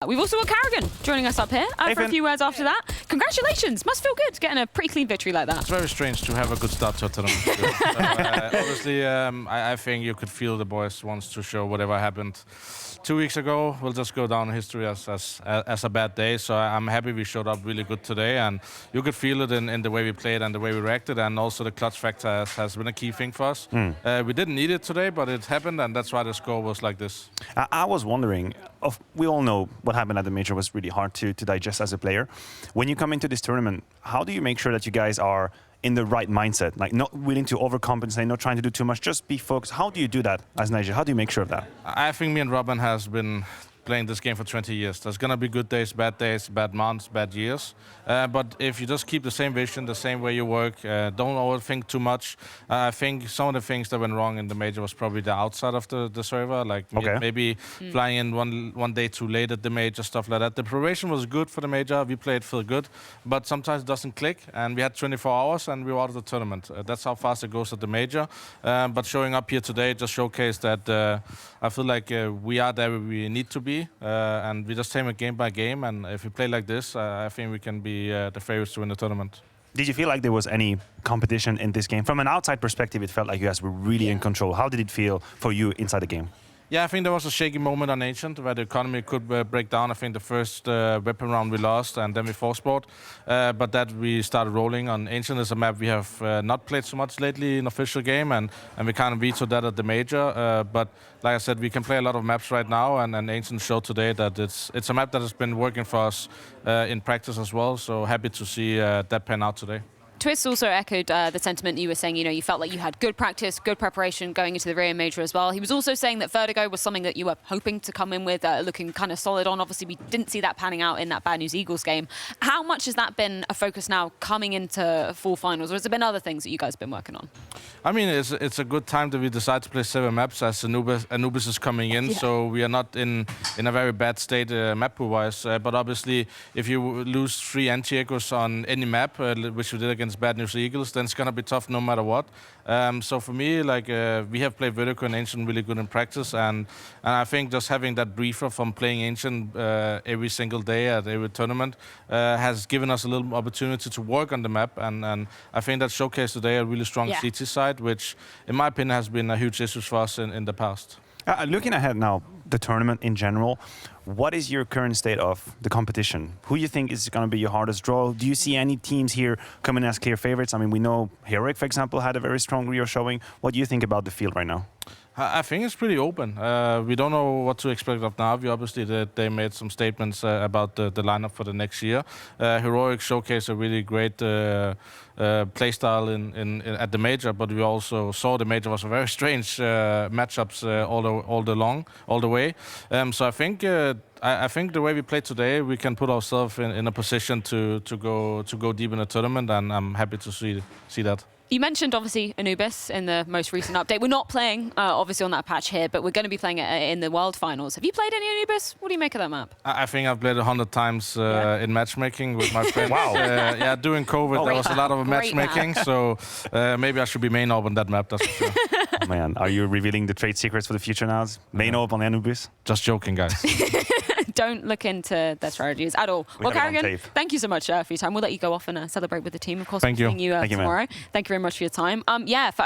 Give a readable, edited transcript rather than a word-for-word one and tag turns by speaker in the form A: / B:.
A: We've also got karrigan joining us up here for a few words after that. Congratulations, must feel good getting a pretty clean victory like that.
B: It's very strange to have a good start to a tournament. Obviously, I think you could feel the boys wants to show whatever happened 2 weeks ago will just go down in history as a bad day. So I'm happy we showed up really good today, and you could feel it in the way we played and the way we reacted, and also the clutch factor has been a key thing for us. We didn't need it today, but it happened, and that's why the score was like this.
C: I was wondering, we all know what happened at the major was really hard to digest as a player. When you come into this tournament, how do you make sure that you guys are in the right mindset, like not willing to overcompensate, not trying to do too much, just be focused? How do you do that as Niger? How do you make sure of that?
B: I think me and Robin has been playing this game for 20 years. There's going to be good days, bad months, bad years. But if you just keep the same vision, the same way you work, don't overthink too much. I think some of the things that went wrong in the major was probably the outside of the server, like maybe flying in one day too late at the major, stuff like that. The preparation was good for the major. We played feel good, but sometimes it doesn't click. And we had 24 hours and we were out of the tournament. That's how fast it goes at the major. But showing up here today just showcased that I feel like we are there where we need to be. And we just take it game by game, and if we play like this, I think we can be the favorites to win the tournament.
C: Did you feel like there was any competition in this game? From an outside perspective, it felt like you guys were really in control. How did it feel for you inside the game?
B: Yeah, I think there was a shaky moment on Ancient where the economy could break down. I think the first weapon round we lost, and then we force-sport. But that we started rolling on Ancient is a map we have not played so much lately in official game, and we kind of vetoed that at the major. But like I said, we can play a lot of maps right now, and Ancient showed today that it's a map that has been working for us in practice as well. So happy to see that pan out today.
A: Twist also echoed the sentiment you were saying, you felt like you had good practice, good preparation going into the Rio Major as well. He was also saying that Vertigo was something that you were hoping to come in with, looking kind of solid on. Obviously, we didn't see that panning out in that Bad News Eagles game. How much has that been a focus now coming into full finals, or has there been other things that you guys have been working on?
B: I mean, it's a good time that we decide to play 7 maps as Anubis is coming in, so we are not in a very bad state map pool-wise. But obviously, if you lose 3 anti-echos on any map, which we did against Bad News Eagles, then it's gonna be tough no matter what. So for me, like we have played Vertigo and Ancient really good in practice, and I think just having that briefer from playing Ancient every single day at every tournament has given us a little opportunity to work on the map, and I think that showcased today a really strong CT side, which in my opinion has been a huge issue for us in the past.
C: Looking ahead now, the tournament in general, what is your current state of the competition? Who do you think is going to be your hardest draw? Do you see any teams here coming as clear favorites? I mean, we know Heroic, for example, had a very strong Rio showing. What do you think about the field right now?
B: I think it's pretty open. We don't know what to expect of Navi. Obviously, they made some statements about the lineup for the next year. Heroic showcased a really great playstyle at the major, but we also saw the major was a very strange matchups all the way. So I think the way we played today, we can put ourselves in a position to go deep in the tournament, and I'm happy to see that.
A: You mentioned, obviously, Anubis in the most recent update. We're not playing, obviously, on that patch here, but we're going to be playing it in the World Finals. Have you played any Anubis? What do you make of that map?
B: I think I've played 100 times in matchmaking with my friends. Wow. Yeah, during COVID, there was a lot of matchmaking, so maybe I should be main orb on that map, that's for sure.
C: Oh, man, are you revealing the trade secrets for the future now? Main orb on Anubis?
B: Just joking, guys.
A: Don't look into their strategies at all. Well, karrigan, thank you so much for your time. We'll let you go off and celebrate with the team. Of course,
B: thank you.
A: Seeing you tomorrow. Thank you very much for your time. Yeah, for